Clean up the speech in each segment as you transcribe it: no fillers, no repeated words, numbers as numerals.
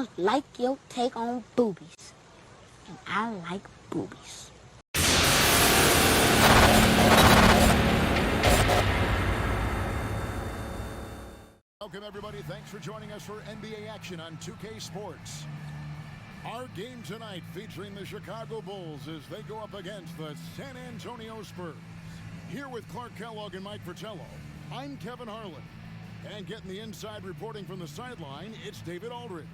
I like your take on boobies. And I like boobies. Welcome, everybody. Thanks for joining us for NBA action on 2K Sports. Our game tonight featuring the Chicago Bulls as they go up against the San Antonio Spurs. Here with Clark Kellogg and Mike Fratello, I'm Kevin Harlan. And getting the inside reporting from the sideline, it's David Aldridge.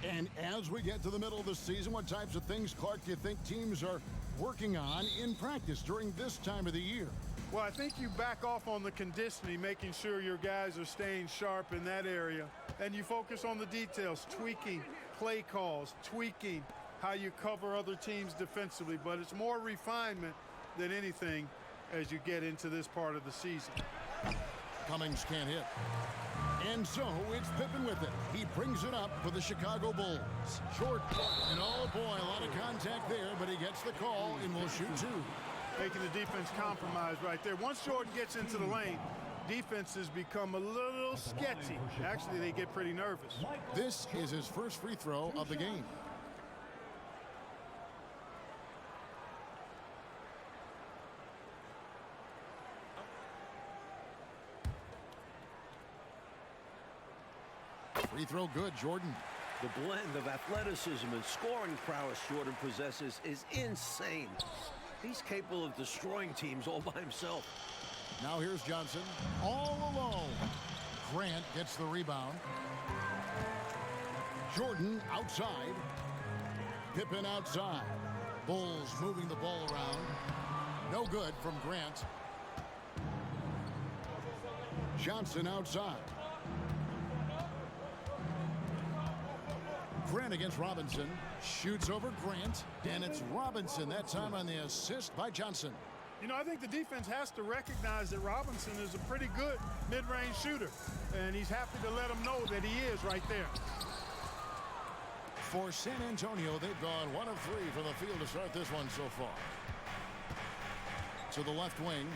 And as we get to the middle of the season, what types of things, Clark, do you think teams are working on in practice during this time of the year? Well, I think you back off on the conditioning, making sure your guys are staying sharp in that area. And you focus on the details, tweaking play calls, tweaking how you cover other teams defensively. But it's more refinement than anything as you get into this part of the season. Cummings can't hit. And so it's Pippen with it. He brings it up for the Chicago Bulls. Short. And oh boy, a lot of contact there, but he gets the call and will shoot two. Making the defense compromise right there. Once Jordan gets into the lane, defenses become a little sketchy. Actually, they get pretty nervous. This is his first free throw of the game. Free throw good, Jordan. The blend of athleticism and scoring prowess Jordan possesses is insane. He's capable of destroying teams all by himself. Now here's Johnson all alone. Grant gets the rebound. Jordan outside. Pippen outside. Bulls moving the ball around. No good from Grant. Johnson outside. Grant against Robinson. Shoots over Grant. And it's Robinson that time on the assist by Johnson. You know, I think the defense has to recognize that Robinson is a pretty good mid-range shooter. And he's happy to let him know that he is right there. For San Antonio, they've gone 1 of 3 from the field to start this one so far. To the left wing.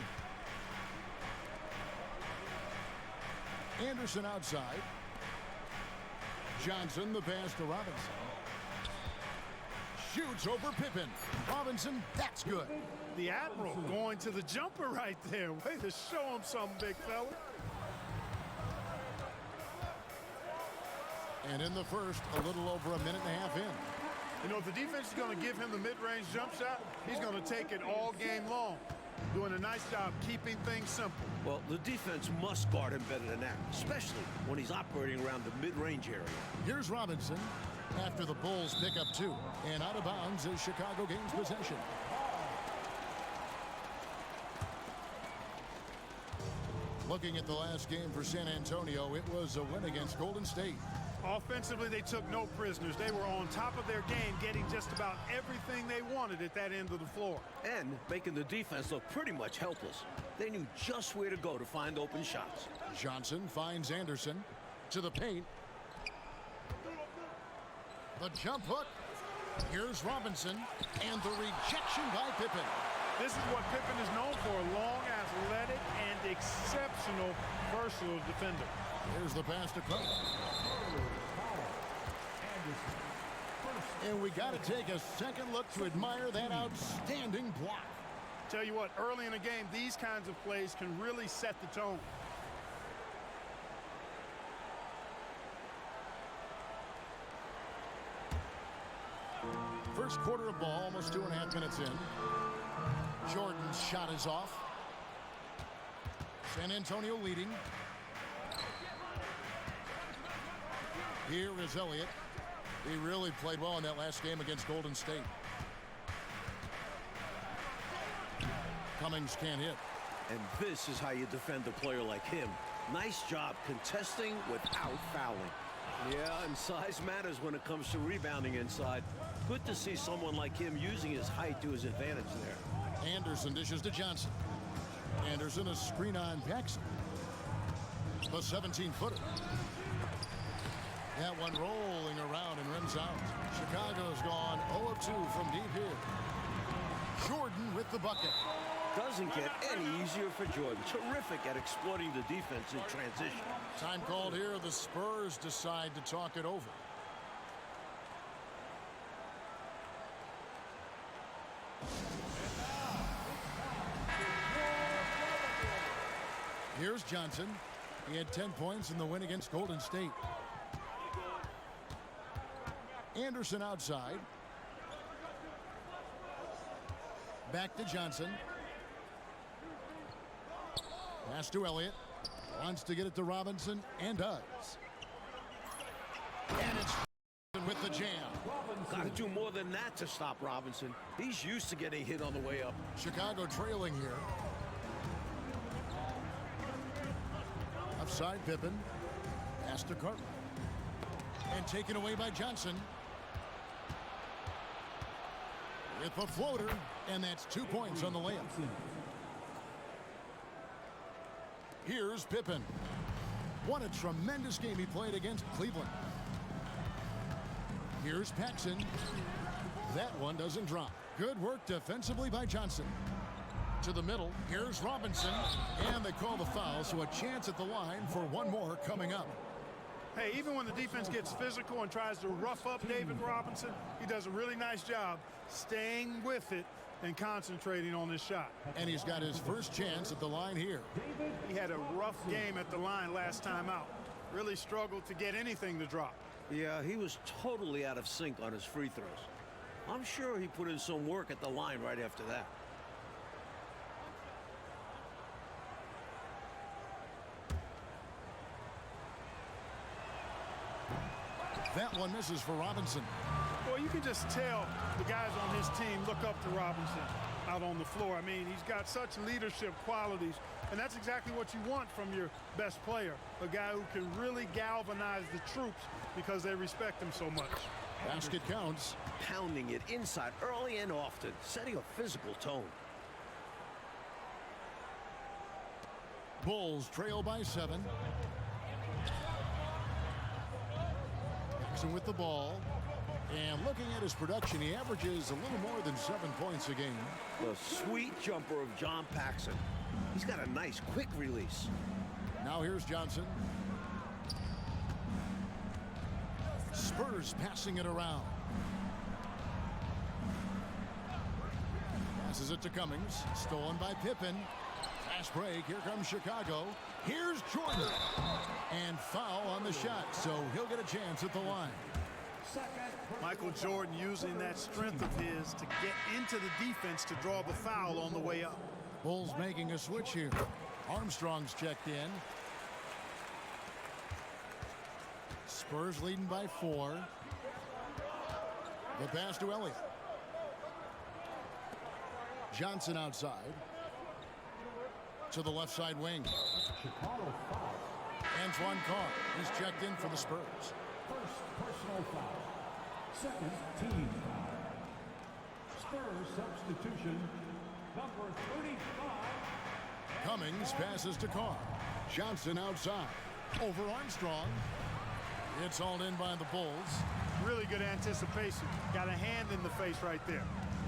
Anderson outside. Johnson, the pass to Robinson. Shoots over Pippen. Robinson, that's good. The Admiral going to the jumper right there. Way to show him something, big fella. And in the first, a little over a minute and a half in. You know, if the defense is going to give him the mid-range jump shot, he's going to take it all game long. Doing a nice job keeping things simple. Well, the defense must guard him better than that, especially when he's operating around the mid-range area. Here's Robinson after the Bulls pick up 2. And out of bounds as Chicago gains possession. Looking at the last game for San Antonio, it was a win against Golden State. Offensively, they took no prisoners. They were on top of their game, getting just about everything they wanted at that end of the floor. And making the defense look pretty much helpless. They knew just where to go to find open shots. Johnson finds Anderson to the paint. The jump hook. Here's Robinson. And the rejection by Pippen. This is what Pippen is known for, a long, athletic, and exceptional versatile defender. Here's the pass to Cook. And we got to take a second look to admire that outstanding block. Tell you what, early in the game, these kinds of plays can really set the tone. First quarter of ball, almost 2.5 minutes in. Jordan's shot is off. San Antonio leading. Here is Elliott. He really played well in that last game against Golden State. Cummings can't hit. And this is how you defend a player like him. Nice job contesting without fouling. Yeah, and size matters when it comes to rebounding inside. Good to see someone like him using his height to his advantage there. Anderson dishes to Johnson. Anderson, a screen on Paxson. The 17-footer. That one rolling around and rims out. Chicago's gone 0 of 2 from deep here. Jordan with the bucket. Doesn't get any easier for Jordan. Terrific at exploiting the defense in transition. Time called here. The Spurs decide to talk it over. Here's Johnson. He had 10 points in the win against Golden State. Anderson outside. Back to Johnson. Pass to Elliott. Wants to get it to Robinson and does. And it's with the jam. Got to do more than that to stop Robinson. He's used to getting hit on the way up. Chicago trailing here. Offside Pippen. Pass to Cartwright. And taken away by Johnson. With the floater. And that's 2 points on the layup. Here's Pippen. What a tremendous game he played against Cleveland. Here's Paxson. That one doesn't drop. Good work defensively by Johnson. To the middle. Here's Robinson. And they call the foul, so a chance at the line for one more coming up. Hey, even when the defense gets physical and tries to rough up David Robinson, he does a really nice job staying with it and concentrating on this shot. And he's got his first chance at the line here. He had a rough game at the line last time out. Really struggled to get anything to drop. Yeah, he was totally out of sync on his free throws. I'm sure he put in some work at the line right after that. That one misses for Robinson. Well, you can just tell the guys on his team look up to Robinson out on the floor. I mean, he's got such leadership qualities, and that's exactly what you want from your best player, a guy who can really galvanize the troops because they respect him so much. Basket counts. Pounding it inside early and often, setting a physical tone. Bulls trail by 7. Jackson with the ball. And looking at his production, he averages a little more than 7 points a game. The sweet jumper of John Paxson. He's got a nice quick release. Now here's Johnson. Spurs passing it around. Passes it to Cummings. Stolen by Pippen. Fast break. Here comes Chicago. Here's Jordan. And foul on the shot, so he'll get a chance at the line. Michael Jordan using that strength of his to get into the defense to draw the foul on the way up. Bulls making a switch here. Armstrong's checked in. Spurs leading by 4. The pass to Elliott. Johnson outside. To the left side wing. Antoine Carr is checked in for the Spurs. First personal foul. Second team foul. Spurs substitution number 35. Cummings passes to Carr. Johnson outside. Over Armstrong. It's hauled in by the Bulls. Really good anticipation. Got a hand in the face right there.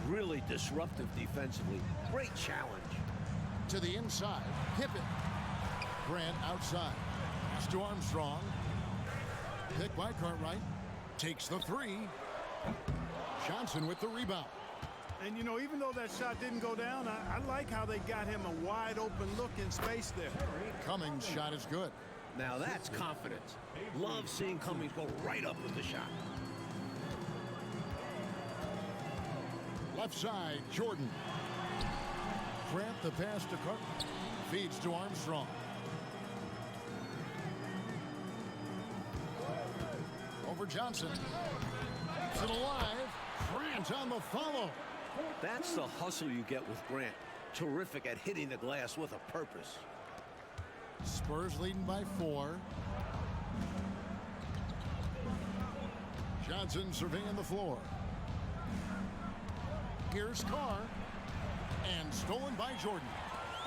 Really disruptive defensively. Great challenge. To the inside. Pippen. Grant outside. Pass to Armstrong. Picked by Cartwright. Takes the 3. Johnson with the rebound. And, you know, even though that shot didn't go down, I like how they got him a wide open look in space there. Cummings' shot is good. Now that's confidence. Love seeing Cummings go right up with the shot. Left side, Jordan. Grant the pass to Cartwright. Feeds to Armstrong. Over Johnson. Keeps it alive. Grant on the follow. That's the hustle you get with Grant. Terrific at hitting the glass with a purpose. Spurs leading by 4. Johnson surveying the floor. Here's Carr. And stolen by Jordan.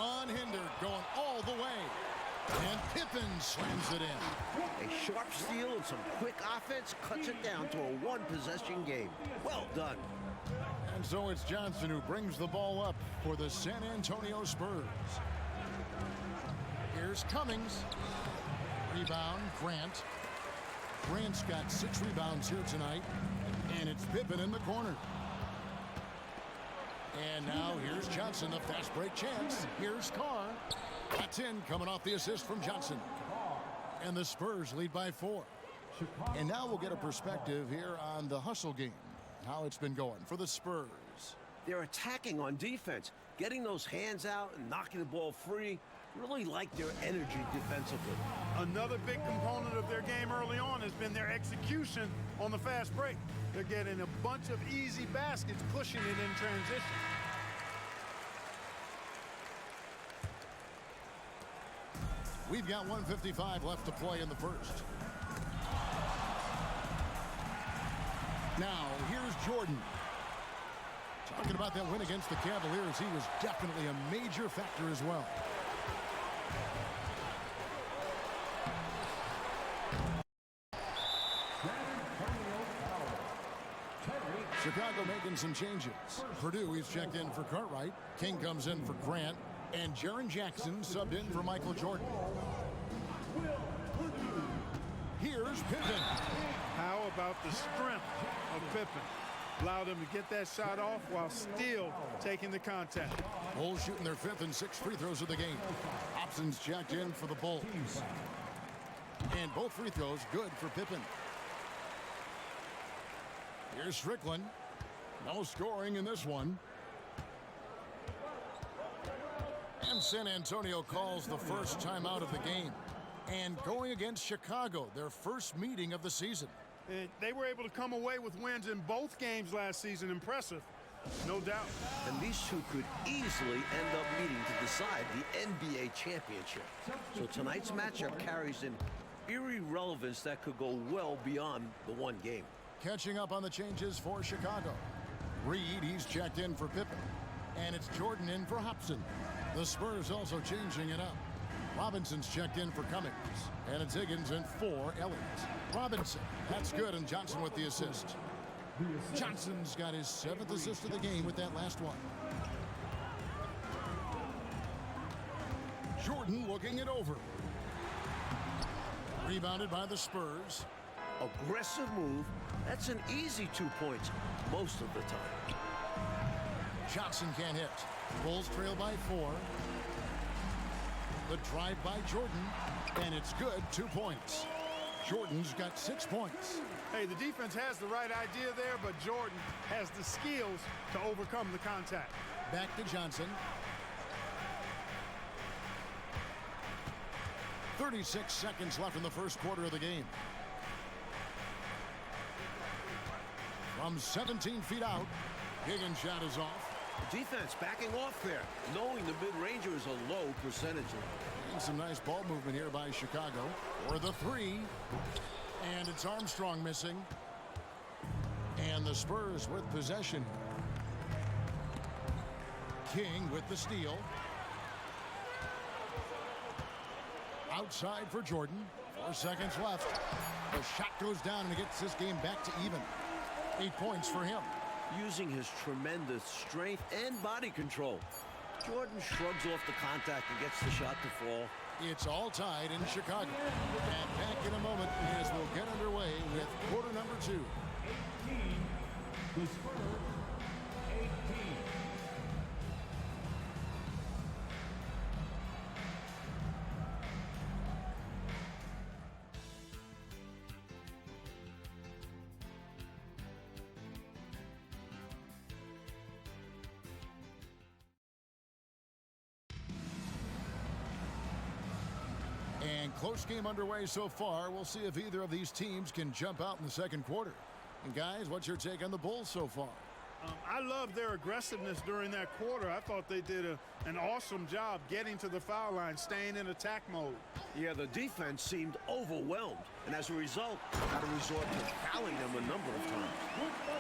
Unhindered, going all the way. And Pippen slams it in. A sharp steal and some quick offense cuts it down to a one-possession game. Well done. And so it's Johnson who brings the ball up for the San Antonio Spurs. Here's Cummings. Rebound, Grant. Grant's got 6 rebounds here tonight. And it's Pippen in the corner. And now here's Johnson, the fast break chance. Here's Carr. That's in, coming off the assist from Johnson. And the Spurs lead by 4. And now we'll get a perspective here on the hustle game, how it's been going for the Spurs. They're attacking on defense, getting those hands out and knocking the ball free. Really like their energy defensively. Another big component of their game early on has been their execution on the fast break. They're getting a bunch of easy baskets, pushing it in transition. We've got 1:55 left to play in the first. Now, here's Jordan. Talking about that win against the Cavaliers, he was definitely a major factor as well. Chicago making some changes. Purdue, he's checked in for Cartwright. King comes in for Grant. And Jaren Jackson subbed in for Michael Jordan. Here's Pippen. How about the strength of Pippen? Allowed him to get that shot off while still taking the contact. Bulls shooting their 5th and 6th free throws of the game. Hobson's checked in for the Bulls. And both free throws good for Pippen. Here's Strickland. No scoring in this one. And San Antonio calls the first timeout of the game. And going against Chicago, their first meeting of the season. They were able to come away with wins in both games last season. Impressive, no doubt. And these two could easily end up meeting to decide the NBA championship. So tonight's matchup carries an eerie relevance that could go well beyond the one game. Catching up on the changes for Chicago. Reed, he's checked in for Pippen. And it's Jordan in for Hobson. The Spurs also changing it up. Robinson's checked in for Cummings. And it's Higgins in for Elliott. Robinson, that's good, and Johnson with the assist. Johnson's got his 7th assist of the game with that last one. Jordan looking it over. Rebounded by the Spurs. Aggressive move. That's an easy 2 points most of the time. Johnson can't hit. Bulls trail by 4. The drive by Jordan, and it's good, 2 points. Jordan's got 6 points. Hey, the defense has the right idea there, but Jordan has the skills to overcome the contact. Back to Johnson. 36 seconds left in the first quarter of the game. From 17 feet out, Higgins' shot is off. Defense backing off there, knowing the mid-ranger is a low percentage. And some nice ball movement here by Chicago. For the 3. And it's Armstrong missing. And the Spurs with possession. King with the steal. Outside for Jordan. 4 seconds left. The shot goes down and it gets this game back to even. 8 points for him. Using his tremendous strength and body control, Jordan shrugs off the contact and gets the shot to fall. It's all tied in Chicago. And back in a moment as we'll get underway with quarter number 2. 18, the Spurs, 18. And close game underway so far. We'll see if either of these teams can jump out in the second quarter. And guys, what's your take on the Bulls so far? I love their aggressiveness during that quarter. I thought they did an awesome job getting to the foul line, staying in attack mode. Yeah, the defense seemed overwhelmed, and as a result, had to resort to fouling them a number of times.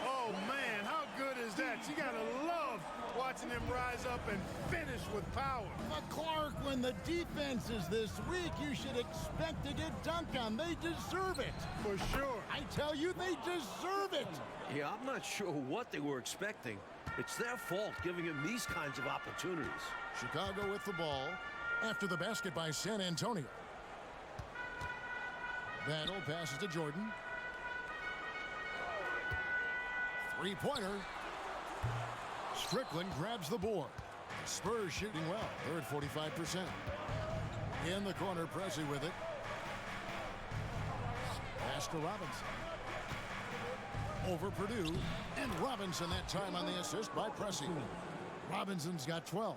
Oh, man, how good is that? You got to love watching them rise up and finish with power. But Clark, when the defense is this weak, you should expect to get dunked on. They deserve it. For sure. I tell you, they deserve it. Yeah, I'm not sure what they were expecting. It's their fault giving him these kinds of opportunities. Chicago with the ball after the basket by San Antonio. Battle passes to Jordan. Three-pointer. Strickland grabs the board. Spurs shooting well. They're at 45%. In the corner, Pressey with it. Pass to Robinson. Over Purdue. And Robinson that time on the assist by Pressey. Robinson's got 12.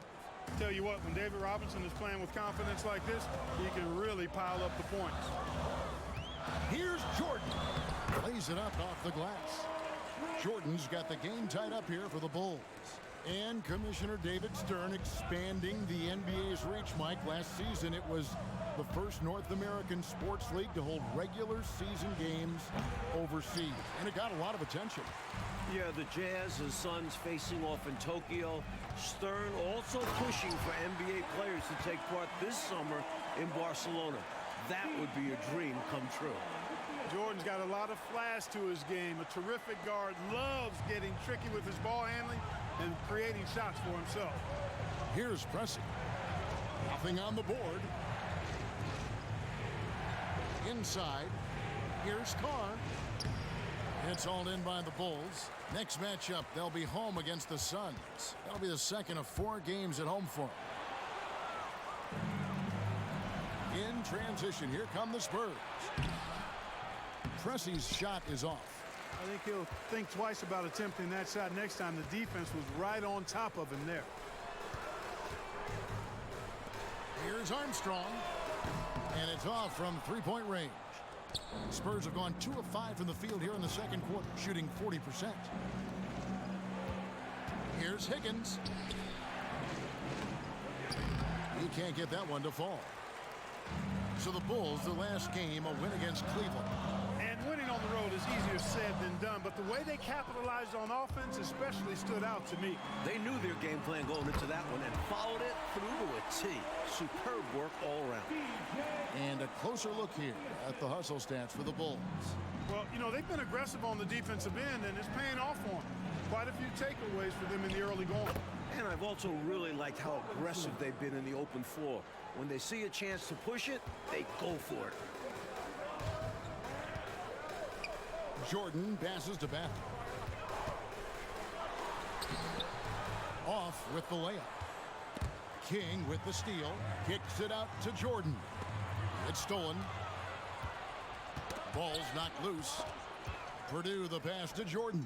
Tell you what, when David Robinson is playing with confidence like this, he can really pile up the points. Here's Jordan. Lays it up off the glass. Jordan's got the game tied up here for the Bulls. And Commissioner David Stern expanding the NBA's reach, Mike. Last season, it was the first North American sports league to hold regular season games overseas. And it got a lot of attention. Yeah, the Jazz and Suns facing off in Tokyo. Stern also pushing for NBA players to take part this summer in Barcelona. That would be a dream come true. Jordan's got a lot of flash to his game. A terrific guard, loves getting tricky with his ball handling and creating shots for himself. Here's Pressey. Nothing on the board. Inside. Here's Carr. It's hauled in by the Bulls. Next matchup, they'll be home against the Suns. That'll be the second of 4 games at home for them. In transition, here come the Spurs. Pressey's shot is off. I think he'll think twice about attempting that shot next time. The defense was right on top of him there. Here's Armstrong. And it's off from three-point range. Spurs have gone 2 of 5 from the field here in the second quarter, shooting 40%. Here's Higgins. He can't get that one to fall. So the Bulls, the last game, a win against Cleveland. And winning on the road is easier said than done, but the way they capitalized on offense especially stood out to me. They knew their game plan going into that one and followed it through to a T. Superb work all around. And a closer look here at the hustle stats for the Bulls. Well, you know, they've been aggressive on the defensive end, and it's paying off for them. Quite a few takeaways for them in the early going. And I've also really liked how aggressive they've been in the open floor. When they see a chance to push it, they go for it. Jordan passes to Beth. Off with the layup. King with the steal. Kicks it out to Jordan. It's stolen. Ball's knocked loose. Purdue the pass to Jordan.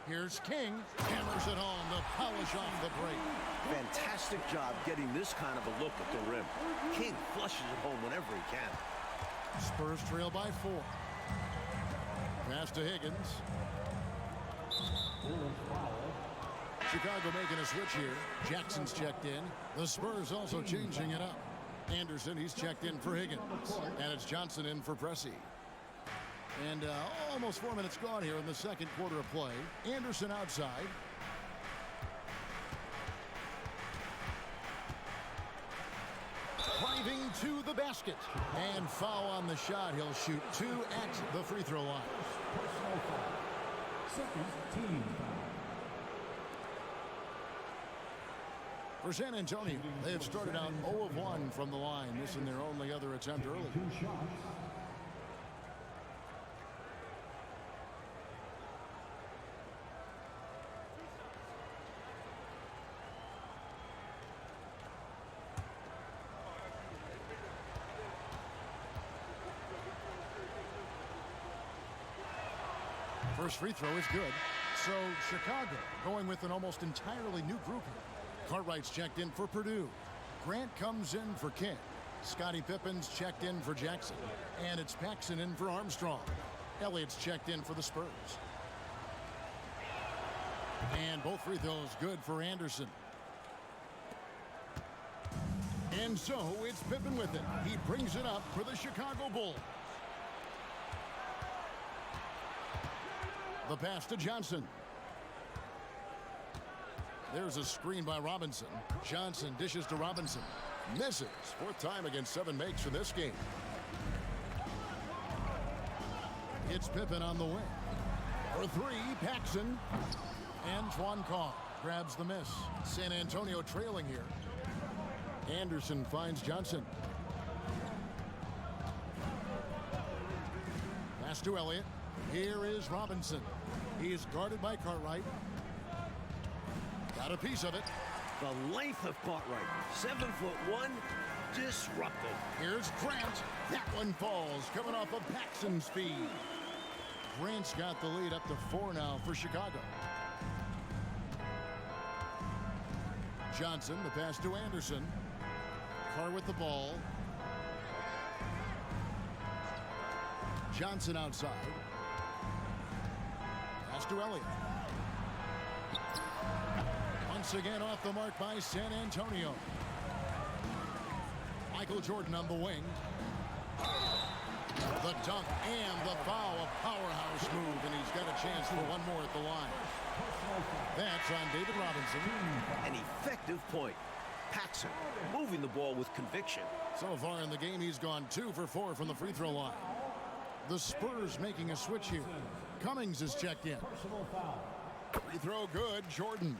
Here's King. Hammers it home to polish off the break. Fantastic job getting this kind of a look at the rim. King flushes it home whenever he can. Spurs trail by 4. Pass to Higgins. Chicago making a switch here. Jackson's checked in. The Spurs also changing it up. Anderson, he's checked in for Higgins. And it's Johnson in for Pressey. And almost 4 minutes gone here in the second quarter of play. Anderson outside. Driving to the basket. And foul on the shot. He'll shoot 2 at the free throw line. Personal foul. Second team foul. For San Antonio, they have started out 0 of 1 from the line, missing their only other attempt early. 2 shots. First free throw is good. So Chicago going with an almost entirely new group here. Cartwright's checked in for Purdue. Grant comes in for King. Scottie Pippen's checked in for Jackson. And it's Paxson in for Armstrong. Elliott's checked in for the Spurs. And both free throws good for Anderson. And so it's Pippen with it. He brings it up for the Chicago Bulls. The pass to Johnson. There's a screen by Robinson. Johnson dishes to Robinson. Misses. Fourth time against 7 makes for this game. It's Pippen on the wing. For 3, Paxson. Antoine Carr grabs the miss. San Antonio trailing here. Anderson finds Johnson. Pass to Elliott. Here is Robinson. He is guarded by Cartwright. Got a piece of it. The length of Cartwright. 7'1", disrupted. Here's Grant. That one falls, coming off of Paxson's speed. Grant's got the lead up to 4 now for Chicago. Johnson, the pass to Anderson. Carr with the ball. Johnson outside. Pass to Elliott. Once again off the mark by San Antonio. Michael Jordan on the wing. The dunk and the foul, a powerhouse move, and he's got a chance for one more at the line. That's on David Robinson. An effective point. Paxson moving the ball with conviction. So far in the game, he's gone 2 for 4 from the free throw line. The Spurs making a switch here. Cummings is checked in. Free throw good, Jordan.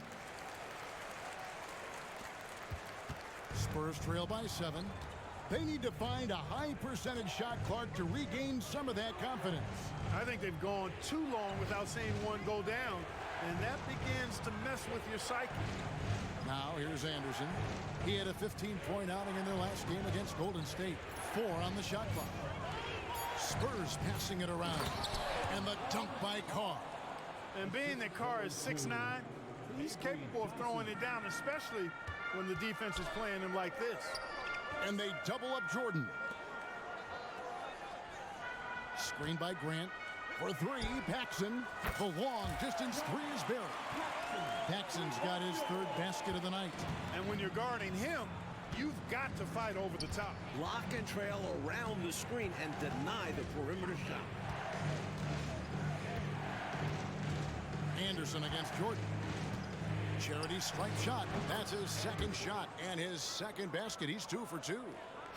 Spurs trail by 7. They need to find a high percentage shot, Clark, to regain some of that confidence. I think they've gone too long without seeing one go down, and that begins to mess with your psyche. Now here's Anderson. He had a 15-point outing in their last game against Golden State. 4 on the shot clock. Spurs passing it around. And the dunk by Carr. And being that Carr is 6'9", he's capable of throwing it down, especially when the defense is playing him like this. And they double up Jordan. Screen by Grant. For 3, Paxson. The long distance 3 is buried. Paxson's got his 3rd basket of the night. And when you're guarding him, you've got to fight over the top. Lock and trail around the screen and deny the perimeter shot. Anderson against Jordan. Charity stripe shot. That's his 2nd shot and his 2nd basket. He's 2 for 2.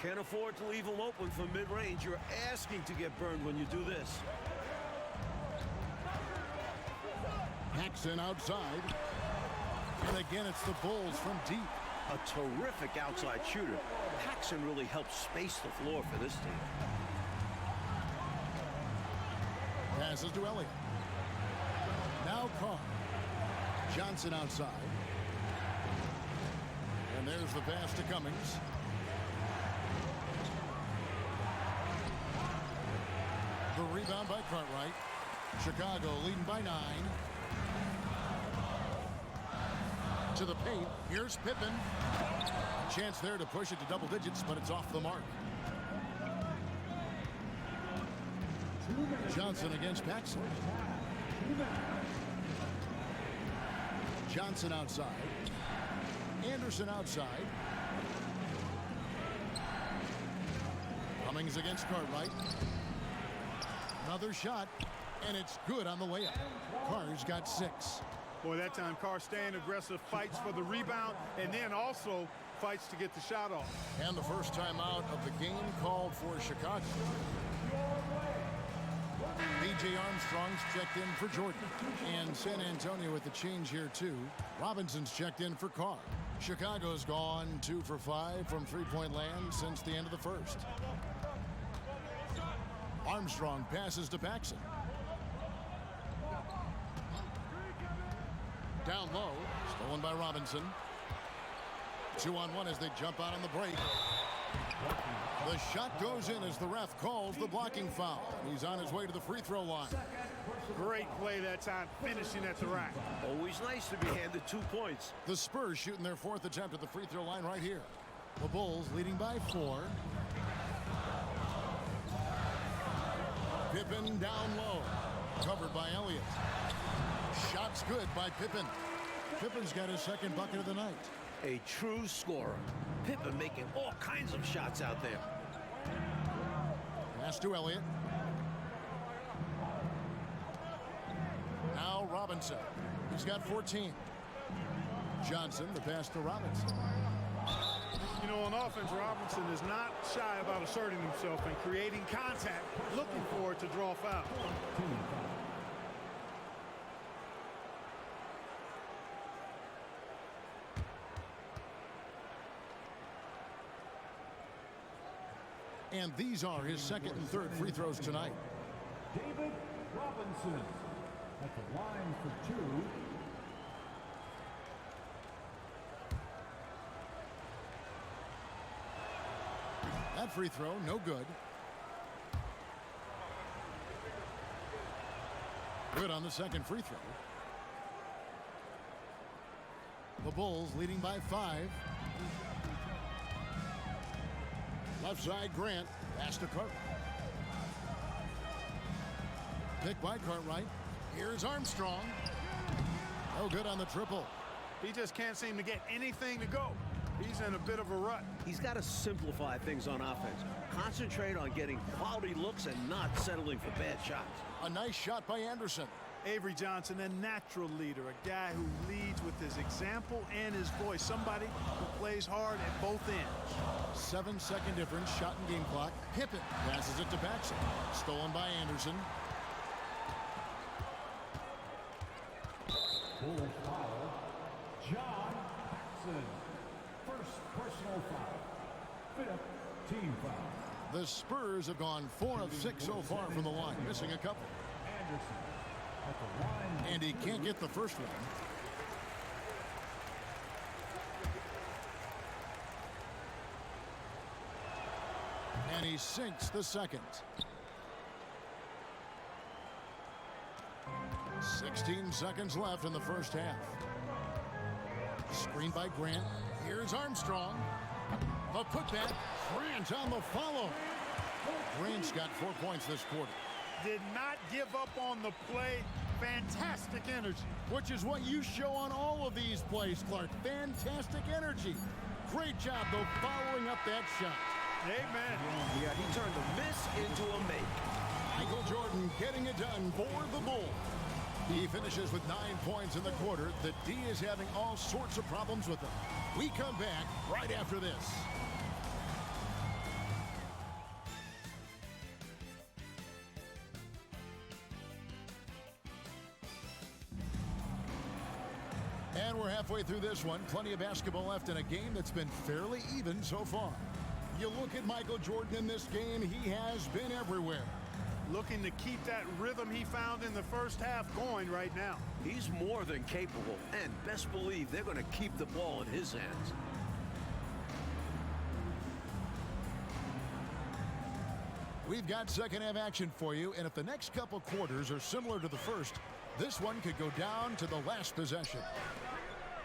Can't afford to leave him open for mid-range. You're asking to get burned when you do this. Paxson outside. And again, it's the Bulls from deep. A terrific outside shooter. Paxson really helps space the floor for this team. Passes to Elliott. Now Carr. Johnson outside. And there's the pass to Cummings. The rebound by Cartwright. Chicago leading by 9. To the paint. Here's Pippen. Chance there to push it to double digits, but it's off the mark. Johnson against Paxson. Johnson outside. Anderson outside. Cummings against Cartwright. Another shot, and it's good on the way up. Carr's got 6. Boy, that time Carr staying aggressive, fights for the rebound, and then also fights to get the shot off. And the first time out of the game called for Chicago. B.J. Armstrong's checked in for Jordan. And San Antonio with the change here, too. Robinson's checked in for Carr. Chicago's gone 2 for 5 from three-point land since the end of the first. Armstrong passes to Paxson. Down low, stolen by Robinson. 2-on-1 as they jump out on the break. The shot goes in as the ref calls the blocking foul. He's on his way to the free throw line. Great play that time, finishing at the rack. Always nice to be handed 2 points. The Spurs shooting their 4th attempt at the free throw line right here. The Bulls leading by 4. Pippen down low. Covered by Elliott. Shots good by Pippen. Pippen's got his 2nd bucket of the night. A true scorer. Pippen making all kinds of shots out there. Pass to Elliott. Now Robinson. He's got 14. Johnson, the pass to Robinson. You know, on offense, Robinson is not shy about asserting himself and creating contact, looking for it to draw foul. And these are his second and third free throws tonight. David Robinson at the line for 2. That free throw, no good. Good on the second free throw. The Bulls leading by 5. Left side, Grant. Pass to Cartwright. Pick by Cartwright. Here's Armstrong. No good on the triple. He just can't seem to get anything to go. He's in a bit of a rut. He's got to simplify things on offense. Concentrate on getting quality looks and not settling for bad shots. A nice shot by Anderson. Avery Johnson, a natural leader, a guy who leads with his example and his voice. Somebody who plays hard at both ends. 7-second difference, shot and game clock. Pippen passes it to Paxson. Stolen by Anderson. Bulls foul. John Paxson. First personal foul. 5th team foul. The Spurs have gone 4 of 6 so far from the line, missing a couple. Anderson at the line. And he can't get the first one. And he sinks the second. 16 seconds left in the first half. Screen by Grant. Here's Armstrong. The putback. Grant on the follow. Grant's got 4 points this quarter. Did not give up on the play. Fantastic energy. Which is what you show on all of these plays, Clark. Fantastic energy. Great job, though, following up that shot. Amen. Yeah, he turned a miss into a make. Michael Jordan getting it done for the Bulls. He finishes with 9 points in the quarter. The D is having all sorts of problems with him. We come back right after this. And we're halfway through this one. Plenty of basketball left in a game that's been fairly even so far. You look at Michael Jordan in this game, he has been everywhere. Looking to keep that rhythm he found in the first half going right now. He's more than capable, and best believe they're going to keep the ball in his hands. We've got second half action for you, and if the next couple quarters are similar to the first, this one could go down to the last possession.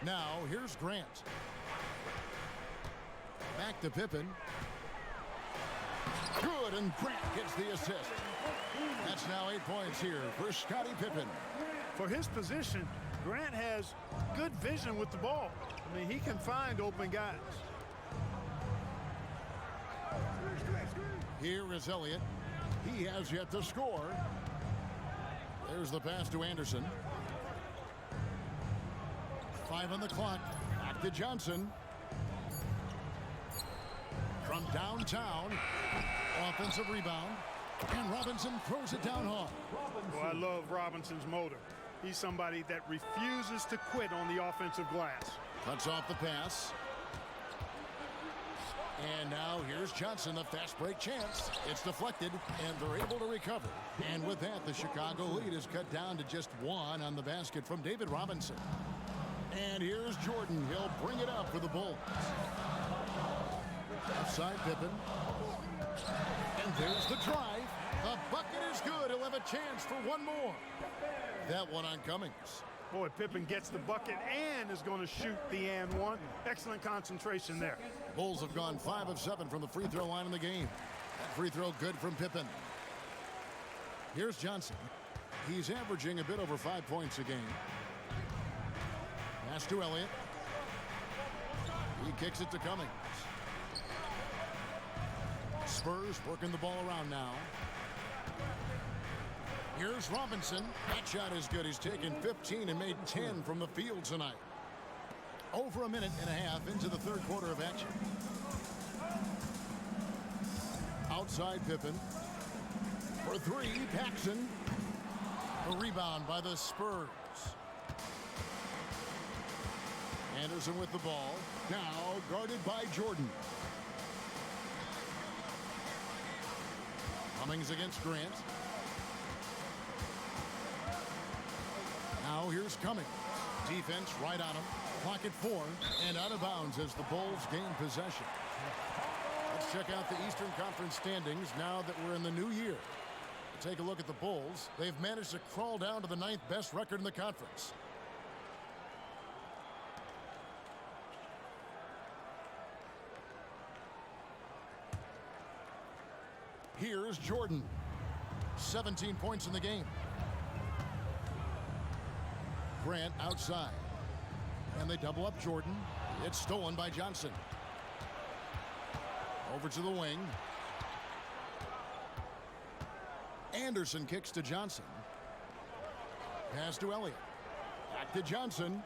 Now, here's Grant. Back to Pippen. Good, and Grant gets the assist. That's now 8 points here for Scottie Pippen. For his position, Grant has good vision with the ball. I mean, he can find open guys. Here is Elliott. He has yet to score. There's the pass to Anderson. 5 on the clock. Back to Johnson. From downtown. Offensive rebound. And Robinson throws it down hard. Well, I love Robinson's motor. He's somebody that refuses to quit on the offensive glass. Cuts off the pass. And now here's Johnson, the fast break chance. It's deflected, and they're able to recover. And with that, the Chicago lead is cut down to just 1 on the basket from David Robinson. And here's Jordan. He'll bring it up for the Bulls. Outside Pippen. And there's the drive. The bucket is good. He'll have a chance for one more. That one on Cummings. Boy, Pippen gets the bucket and is going to shoot the and one. Excellent concentration there. Bulls have gone 5 of 7 from the free throw line in the game. That free throw good from Pippen. Here's Johnson. He's averaging a bit over 5 points a game. Pass to Elliott. He kicks it to Cummings. Spurs working the ball around now. Here's Robinson. That shot is good. He's taken 15 and made 10 from the field tonight. Over a minute and a half into the third quarter of action. Outside Pippen. For three, Paxson. A rebound by the Spurs. Anderson with the ball. Now guarded by Jordan. Cummings against Grant. Now here's Cummings. Defense right on him. Clock at 4 and out of bounds as the Bulls gain possession. Let's check out the Eastern Conference standings now that we're in the new year. Take a look at the Bulls. They've managed to crawl down to the 9th best record in the conference. Here's Jordan. 17 points in the game. Grant outside. And they double up Jordan. It's stolen by Johnson. Over to the wing. Anderson kicks to Johnson. Pass to Elliott. Back to Johnson.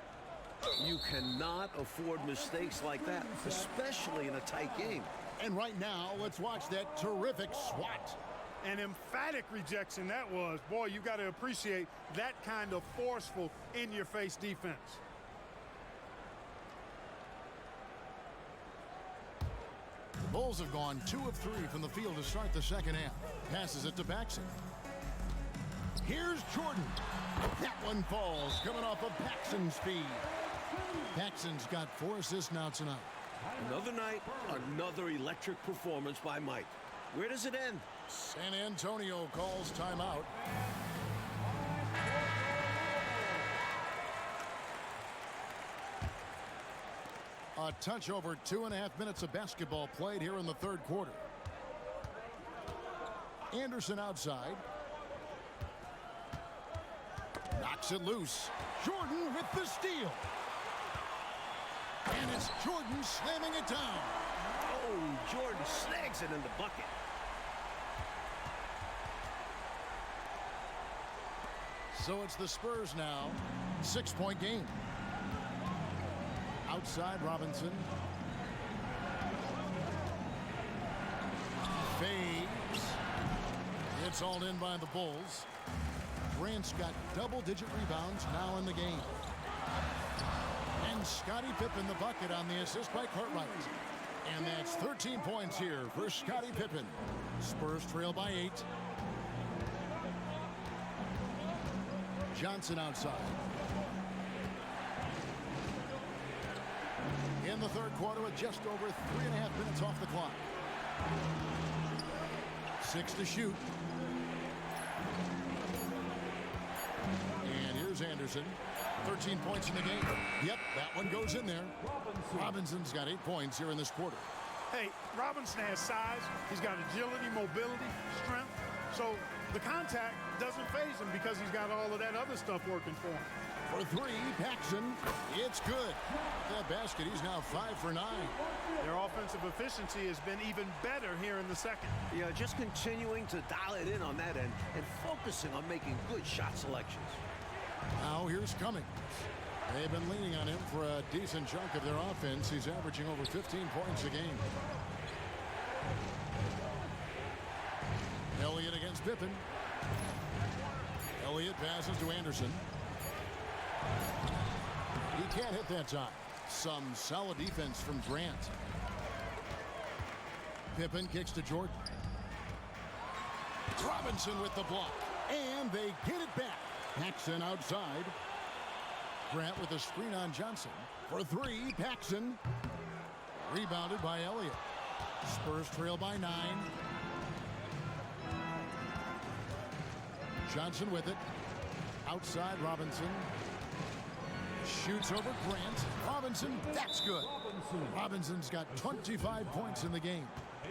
You cannot afford mistakes like that, especially in a tight game. And right now, let's watch that terrific swat. An emphatic rejection that was. Boy, you got to appreciate that kind of forceful, in-your-face defense. The Bulls have gone 2 of 3 from the field to start the second half. Passes it to Paxson. Here's Jordan. That one falls, coming off of Paxson's feed. Paxson's got 4 assists now tonight. Another night, another electric performance by Mike. Where does it end? San Antonio calls timeout. A touch over 2.5 minutes of basketball played here in the third quarter. Anderson outside. Knocks it loose. Jordan with the steal. And it's Jordan slamming it down. Oh, Jordan snags it in the bucket. So it's the Spurs now. 6-point game. Outside Robinson. Fades. It's all in by the Bulls. Grant's got double-digit rebounds now in the game. And Scottie Pippen the bucket on the assist by Cartwright. And that's 13 points here for Scottie Pippen. Spurs trail by 8. Johnson outside. In the third quarter with just over 3.5 minutes off the clock. 6 to shoot. And here's Anderson. 13 points in the game. Yep, that one goes in there. Robinson's got 8 points here in this quarter. Hey, Robinson has size. He's got agility, mobility, strength. So the contact doesn't faze him because he's got all of that other stuff working for him. For 3, Paxson. It's good. That basket, he's now 5 for 9. Their offensive efficiency has been even better here in the second. Yeah, just continuing to dial it in on that end and focusing on making good shot selections. Now here's Cummings. They've been leaning on him for a decent chunk of their offense. He's averaging over 15 points a game. Elliott against Pippen. Elliott passes to Anderson. He can't hit that time. Some solid defense from Grant. Pippen kicks to Jordan. Robinson with the block. And they get it back. Paxson outside. Grant with a screen on Johnson. For 3, Paxson. Rebounded by Elliott. Spurs trail by 9. Johnson with it. Outside Robinson. Shoots over Grant. Robinson, that's good. Robinson's got 25 points in the game.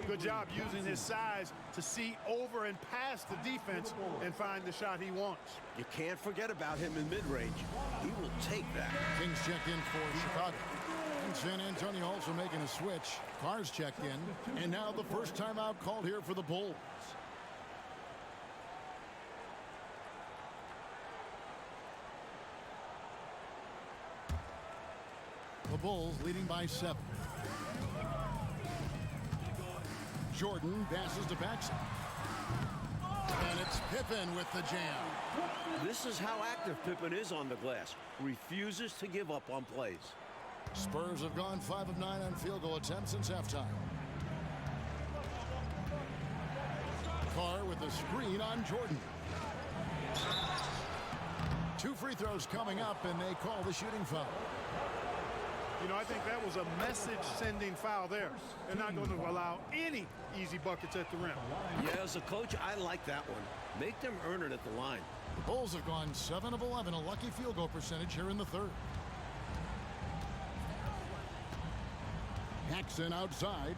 Good job using his size to see over and past the defense and find the shot he wants. You can't forget about him in mid-range. He will take that. Kings checked in for Chicago. And San Antonio also making a switch. Cars checked in. And now the first timeout called here for the Bulls. The Bulls leading by 7. Jordan passes to Paxson. And it's Pippen with the jam. This is how active Pippen is on the glass. Refuses to give up on plays. Spurs have gone 5 of 9 on field goal attempts since halftime. Carr with the screen on Jordan. 2 free throws coming up, and they call the shooting foul. You know, I think that was a message-sending foul there. They're not going to allow any easy buckets at the rim. Yeah, as a coach, I like that one. Make them earn it at the line. The Bulls have gone 7 of 11, a lucky field goal percentage here in the third. Paxson outside.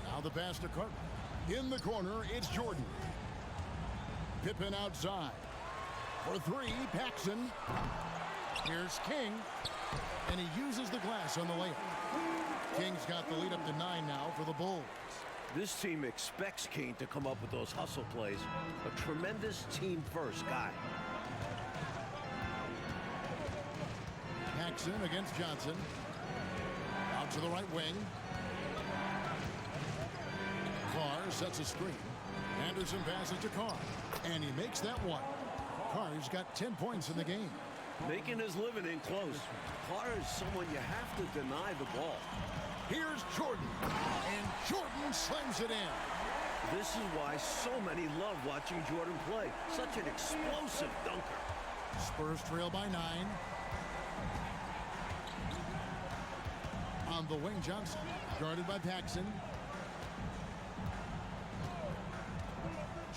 Now the pass to Carter. In the corner, it's Jordan. Pippen outside. For 3, Paxson. Here's King. And he uses the glass on the layup. King's got the lead up to 9 now for the Bulls. This team expects King to come up with those hustle plays. A tremendous team-first guy. Paxson against Johnson. Out to the right wing. Carr sets a screen. Anderson passes to Carr. And he makes that one. Carr's got 10 points in the game. Making his living in close. Carr is someone you have to deny the ball. Here's Jordan. And Jordan slams it in. This is why so many love watching Jordan play. Such an explosive dunker. Spurs trail by 9. On the wing, Johnson. Guarded by Paxson.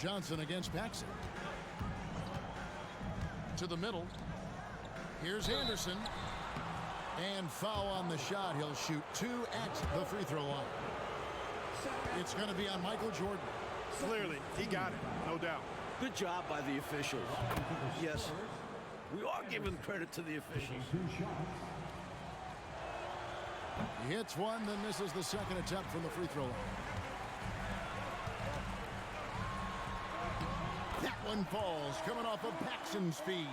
Johnson against Paxson. To the middle. Here's Anderson. And foul on the shot. He'll shoot 2 at the free throw line. It's going to be on Michael Jordan. Clearly, he got it, no doubt. Good job by the officials. Yes, we are giving credit to the officials. He hits one, then misses the second attempt from the free throw line. That one falls, coming off of Paxson's speed.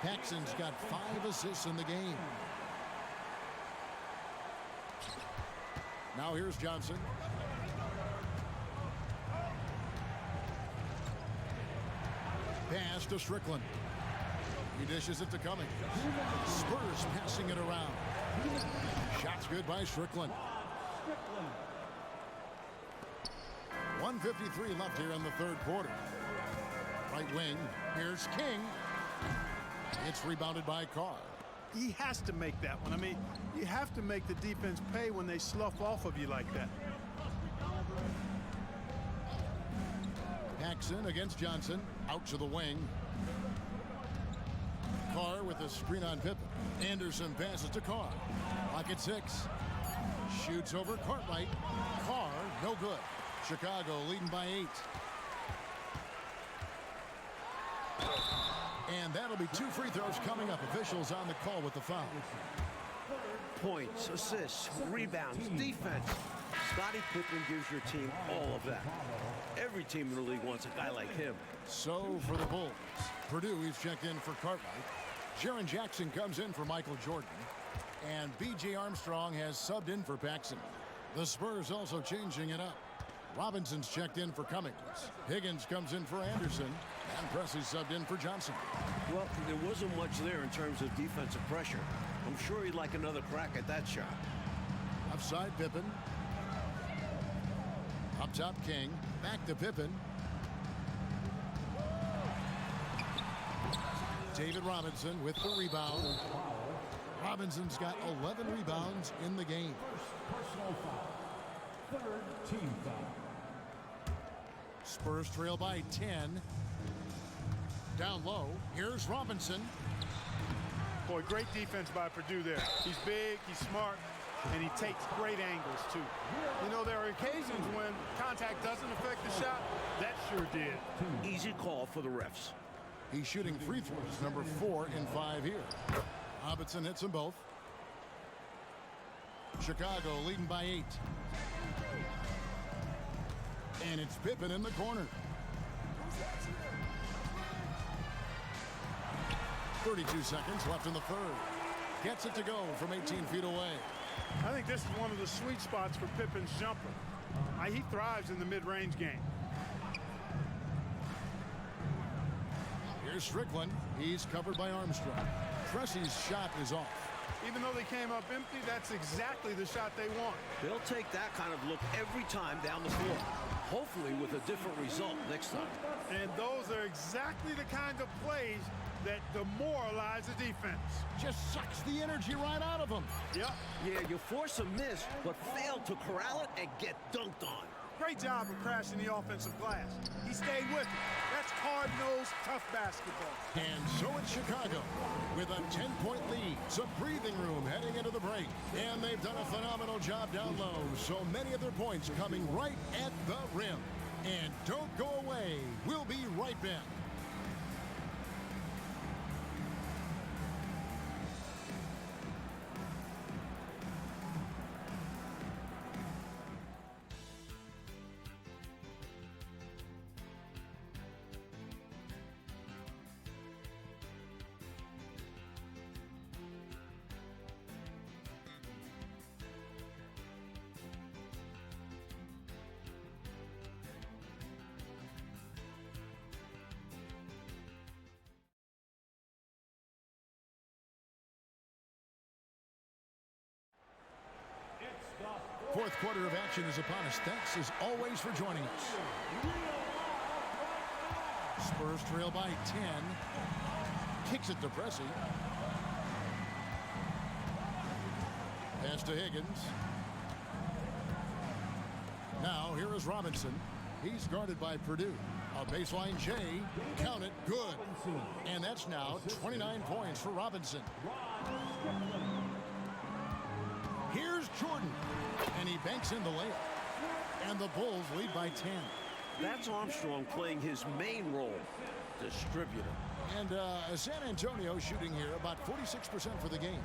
Paxson's got 5 assists in the game. Now here's Johnson. Pass to Strickland. He dishes it to Cummings. Spurs passing it around. Shot's good by Strickland. 1:53 left here in the third quarter. Right wing. Here's King. It's rebounded by Carr. He has to make that one. I mean, you have to make the defense pay when they slough off of you like that. Paxson against Johnson. Out to the wing. Carr with a screen on Pippen. Anderson passes to Carr. Clock at 6. Shoots over Cartwright. Carr, no good. Chicago leading by 8. And that'll be 2 free throws coming up. Officials on the call with the foul. Points, assists, rebounds, defense. Scottie Pippen gives your team all of that. Every team in the league wants a guy like him. So for the Bulls, Purdue, he's checked in for Cartwright. Jaren Jackson comes in for Michael Jordan. And B.J. Armstrong has subbed in for Paxson. The Spurs also changing it up. Robinson's checked in for Cummings. Higgins comes in for Anderson. And Pressey's subbed in for Johnson. Well, there wasn't much there in terms of defensive pressure. I'm sure he'd like another crack at that shot. Outside Pippen. Up top King. Back to Pippen. David Robinson with the rebound. Robinson's got 11 rebounds in the game. Personal foul. Third team foul. Spurs trail by 10. Down low. Here's Robinson. Boy, great defense by Purdue there. He's big, he's smart, and he takes great angles, too. You know, there are occasions when contact doesn't affect the shot. That sure did. Easy call for the refs. He's shooting free throws, number 4 in 5 here. Robinson hits them both. Chicago leading by 8. And it's Pippen in the corner. 32 seconds left in the third. Gets it to go from 18 feet away. I think this is one of the sweet spots for Pippen's jumper. He thrives in the mid-range game. Here's Strickland. He's covered by Armstrong. Pressey's shot is off. Even though they came up empty, that's exactly the shot they want. They'll take that kind of look every time down the floor. Hopefully with a different result next time. And those are exactly the kinds of plays that demoralize the defense. Just sucks the energy right out of them. Yep. Yeah, you force a miss, but fail to corral it and get dunked on. Great job of crashing the offensive glass. He stayed with it. That's hard-nosed, tough basketball. And so it's Chicago with a 10-point lead. Some breathing room heading into the break. And they've done a phenomenal job down low. So many of their points coming right at the rim. And don't go away. We'll be right back. Fourth quarter of action is upon us. Thanks as always for joining us. Spurs trail by 10. Kicks it to Pressey. Pass to Higgins. Now here is Robinson. He's guarded by Purdue. A baseline J. Count it. Good. And that's now 29 points for Robinson. Here's Jordan. And he banks in the layup. And the Bulls lead by 10. That's Armstrong playing his main role, distributor. And San Antonio shooting here about 46% for the game.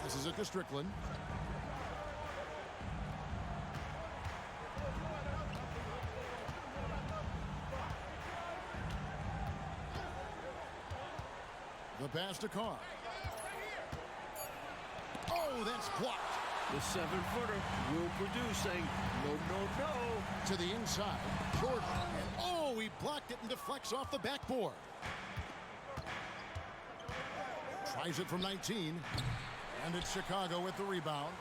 This is it to Strickland. The pass to Carr. Oh, that's blocked. The 7-footer will produce, saying no, no, no. To the inside, Jordan. And oh, he blocked it and deflects off the backboard. Tries it from 19. And it's Chicago with the rebound.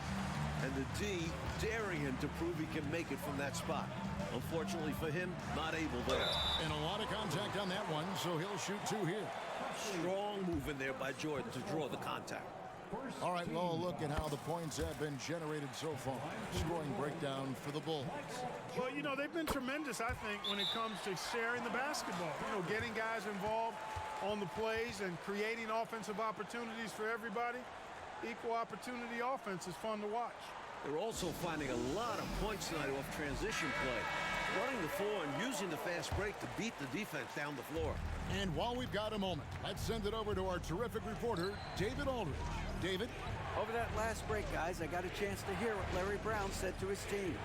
And the D daring him to prove he can make it from that spot. Unfortunately for him, not able there. And a lot of contact on that one, so he'll shoot two here. Strong move in there by Jordan to draw the contact. All right, well, look at how the points have been generated so far. Scoring breakdown for the Bulls. Well, you know, they've been tremendous, I think, when it comes to sharing the basketball. You know, getting guys involved on the plays and creating offensive opportunities for everybody. Equal opportunity offense is fun to watch. They're also finding a lot of points tonight off transition play. Running the floor and using the fast break to beat the defense down the floor. And while we've got a moment, let's send it over to our terrific reporter, David Aldridge. David? Over that last break, guys, I got a chance to hear what Larry Brown said to his team.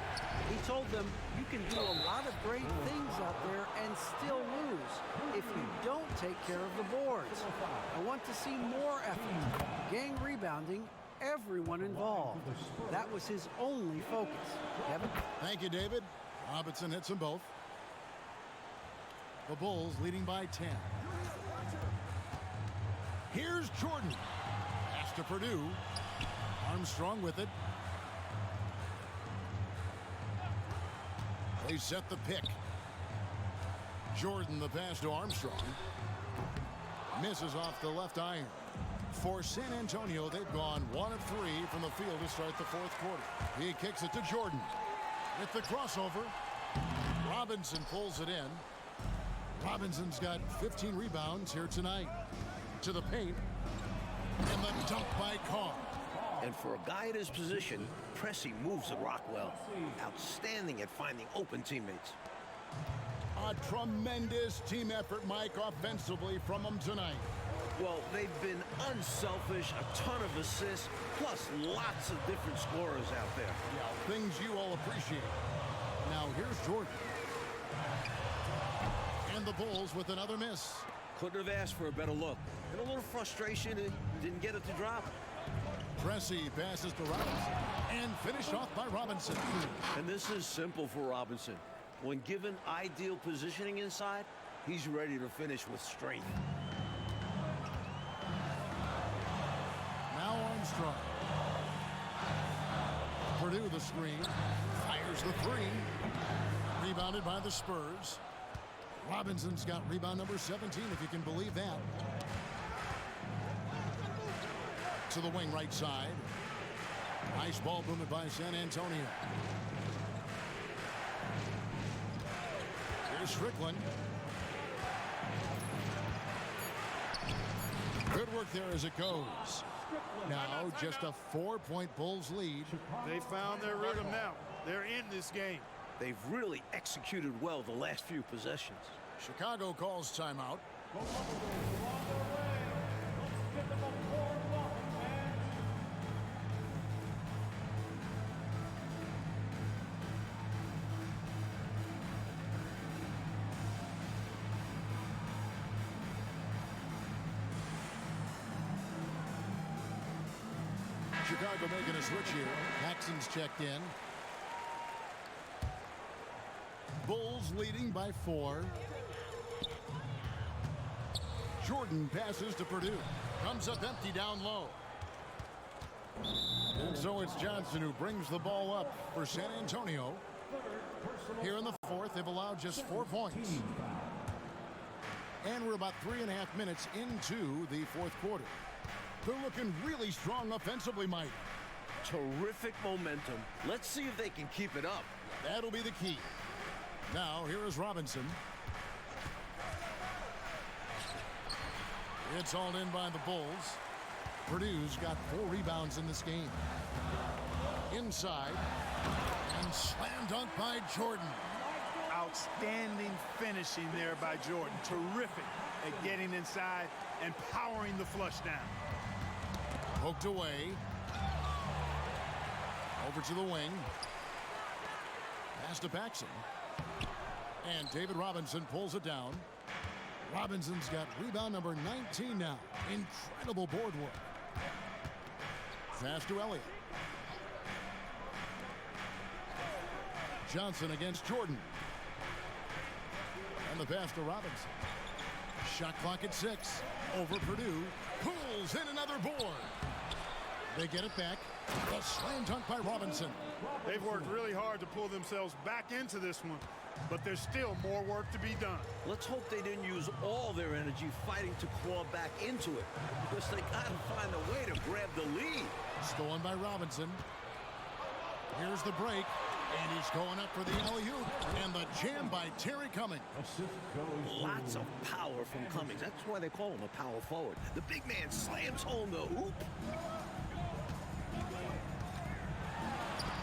He told them, you can do a lot of great things out there and still lose if you don't take care of the boards. I want to see more effort, gang rebounding, everyone involved. That was his only focus. Kevin? Thank you, David. Robinson hits them both. The Bulls leading by 10. Here's Jordan. Pass to Purdue. Armstrong with it. They set the pick. Jordan the pass to Armstrong. Misses off the left iron. For San Antonio, they've gone 1 of 3 from the field to start the fourth quarter. He kicks it to Jordan. With the crossover, Robinson pulls it in. Robinson's got 15 rebounds here tonight. To the paint. And the dunk by Carr. And for a guy at his position, Pressey moves the rock well. Outstanding at finding open teammates. A tremendous team effort, Mike, offensively from them tonight. Well, they've been unselfish, a ton of assists, plus lots of different scorers out there. Yeah, things you all appreciate. Now here's Jordan. And the Bulls with another miss. Couldn't have asked for a better look. And a little frustration, it didn't get it to drop. Cressy passes to Robinson and finished off by Robinson. And this is simple for Robinson. When given ideal positioning inside, he's ready to finish with strength. Now Armstrong. Purdue the screen. Fires the three. Rebounded by the Spurs. Robinson's got rebound number 17, if you can believe that. To the wing right side. Nice ball movement by San Antonio. Here's Strickland. Good work there as it goes. Now just a 4-point Bulls lead. They found their rhythm now. They're in this game. They've really executed well the last few possessions. Chicago calls timeout. Chicago making a switch here. Paxson's checked in. Bulls leading by 4. Jordan passes to Purdue. Comes up empty down low. And so it's Johnson who brings the ball up for San Antonio. Here in the fourth, they've allowed just 4 points. And we're about 3.5 minutes into the fourth quarter. They're looking really strong offensively, Mike. Terrific momentum. Let's see if they can keep it up. That'll be the key. Now, here is Robinson. It's all in by the Bulls. Purdue's got 4 rebounds in this game. Inside. And slam dunk by Jordan. Outstanding finishing there by Jordan. Terrific at getting inside and powering the flush down. Poked away. Over to the wing. Pass to Paxson. And David Robinson pulls it down. Robinson's got rebound number 19 now. Incredible board work. Pass to Elliott. Johnson against Jordan. And the pass to Robinson. Shot clock at 6. Over Purdue. Pulls in another board. They get it back. A slam dunk by Robinson. They've worked really hard to pull themselves back into this one, but there's still more work to be done. Let's hope they didn't use all their energy fighting to claw back into it, because they got to find a way to grab the lead. Stolen by Robinson. Here's the break, and he's going up for the alley-oop, and the jam by Terry Cummings. Lots of power from Cummings. That's why they call him a power forward. The big man slams home the hoop.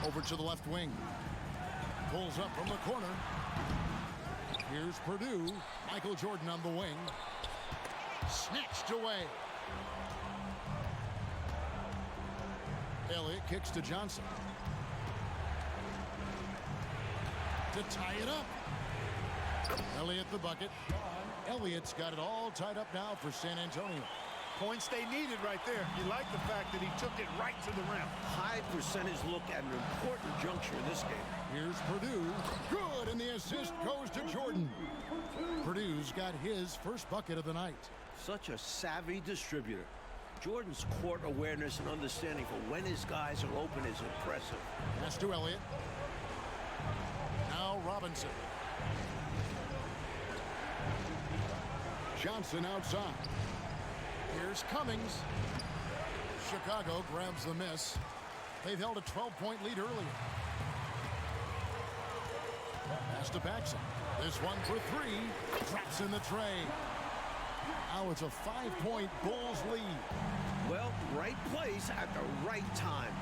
Over to the left wing. Pulls up from the corner. Here's Purdue. Michael Jordan on the wing. Snatched away. Elliott kicks to Johnson. To tie it up. Elliott the bucket. Elliott's got it all tied up now for San Antonio. Points they needed right there. You like the fact that he took it right to the rim. High percentage look at an important juncture in this game. Here's Purdue. Good, and the assist goes to Jordan. Purdue's got his first bucket of the night. Such a savvy distributor. Jordan's court awareness and understanding for when his guys are open is impressive. Pass to Elliott. Now Robinson. Johnson outside. Here's Cummings. Chicago grabs the miss. They've held a 12-point lead earlier. Pass to Paxson. This one for 3. Drops in the tray. Now it's a 5-point Bulls lead. Well, right place at the right time.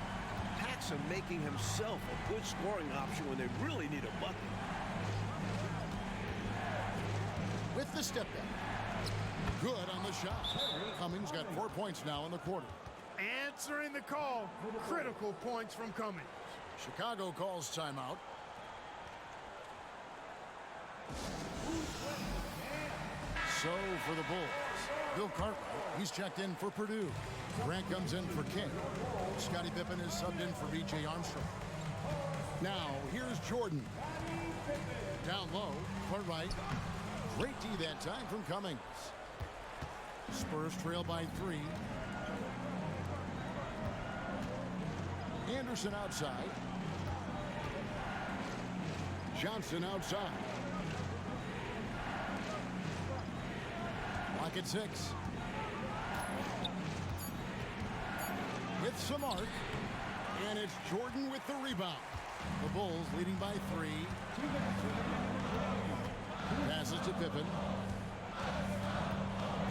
Paxson making himself a good scoring option when they really need a bucket. With the step back. Good on the shot. Cummings got 4 points now in the quarter. Answering the call. Critical points from Cummings. Chicago calls timeout. So for the Bulls, Bill Cartwright, he's checked in for Purdue. Grant comes in for King. Scottie Pippen is subbed in for B.J. Armstrong. Now, here's Jordan. Down low, Cartwright. Great D that time from Cummings. Spurs trail by 3. Anderson outside. Johnson outside. Lock at 6. With some arc. And it's Jordan with the rebound. The Bulls leading by 3. Passes to Pippen.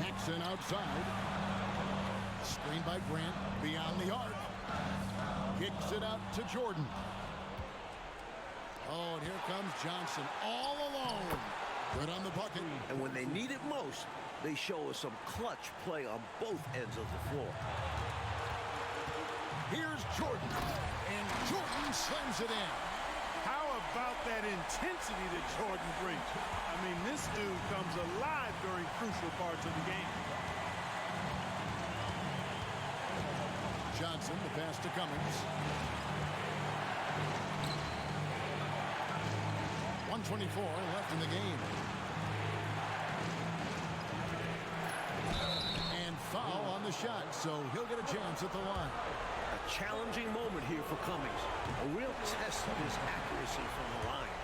Paxson outside. Screen by Grant. Beyond the arc. Kicks it out to Jordan. Oh, and here comes Johnson all alone. Good on the bucket. And when they need it most, they show us some clutch play on both ends of the floor. Here's Jordan. And Jordan slams it in. How about that intensity that Jordan brings? I mean, this dude comes alive during crucial parts of the game. Johnson, the pass to Cummings. 1:24 left in the game. And foul on the shot, so he'll get a chance at the line. A challenging moment here for Cummings. A real test of his accuracy from the line.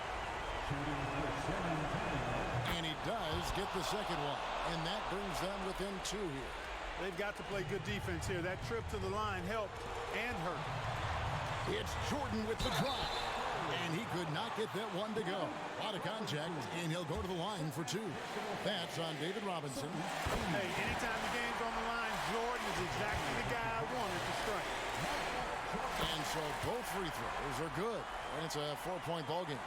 And he does get the second one. And that brings them within 2 here. They've got to play good defense here. That trip to the line helped and hurt. It's Jordan with the drive. And he could not get that one to go. A lot of contact, and he'll go to the line for 2. That's on David Robinson. Hey, anytime the game's on the line, Jordan is exactly the guy I wanted to strike. And so both free throws are good. And it's a 4-point ball game.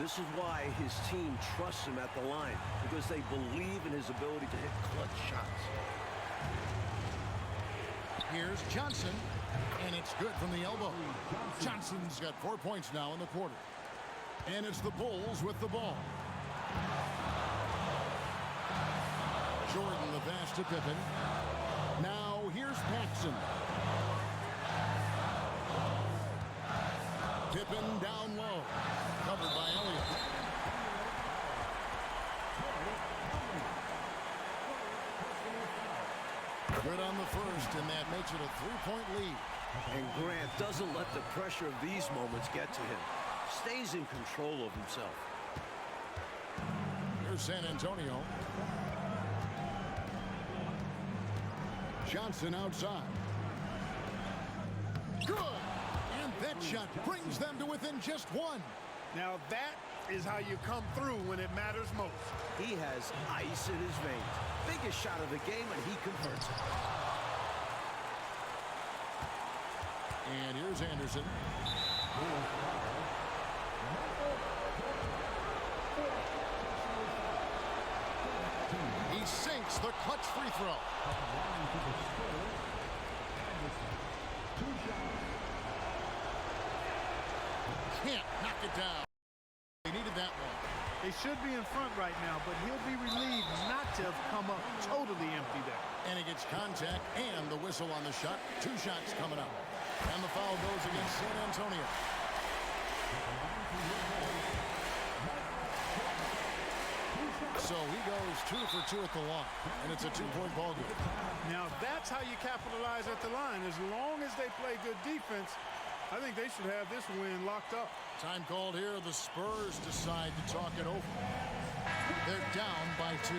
This is why his team trusts him at the line, because they believe in his ability to hit clutch shots. Here's Johnson, and it's good from the elbow. Johnson's got 4 points now in the quarter. And it's the Bulls with the ball. Jordan the pass to Pippen. Now here's Paxson. Pippen down low. Covered by Elliott. Good on the first, and that makes it a 3-point lead. And Grant doesn't let the pressure of these moments get to him. Stays in control of himself. Here's San Antonio. Johnson outside. Good! And that shot brings them to within just 1. Now that is how you come through when it matters most. He has ice in his veins. Biggest shot of the game, and he converts it. And here's Anderson. He sinks the clutch free throw. Can't knock it down. They needed that one. They should be in front right now, but he'll be relieved not to have come up totally empty there. And he gets contact and the whistle on the shot. 2 shots coming up. And the foul goes against San Antonio. So he goes 2 for 2 at the line. And it's a 2-point ball game. Now that's how you capitalize at the line. As long as they play good defense, I think they should have this win locked up. Time called here. The Spurs decide to talk it over. They're down by 2.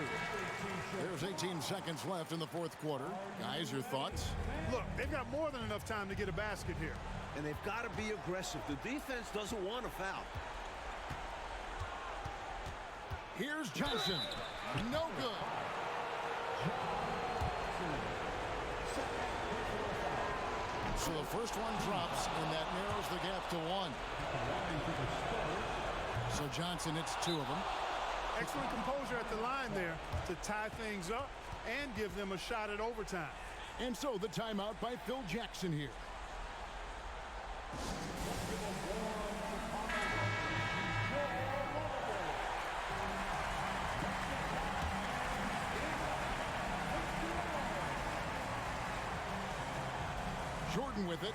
There's 18 seconds left in the 4th quarter. Guys, your thoughts? Look, they've got more than enough time to get a basket here. And they've got to be aggressive. The defense doesn't want a foul. Here's Johnson. No good. So the first one drops, and that narrows the gap to 1. So Johnson, it's 2 of them. Excellent composure at the line there to tie things up and give them a shot at overtime. And so the timeout by Phil Jackson here. Jordan with it.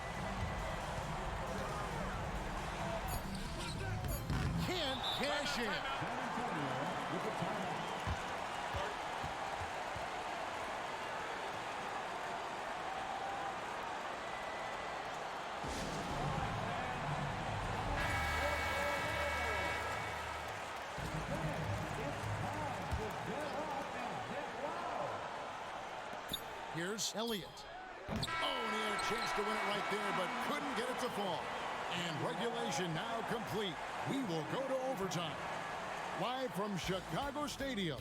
Can't cash in. Here's Elliott. Oh, and he had a chance to win it right there, but couldn't get it to fall. And regulation now complete. We will go to overtime. Live from Chicago Stadium,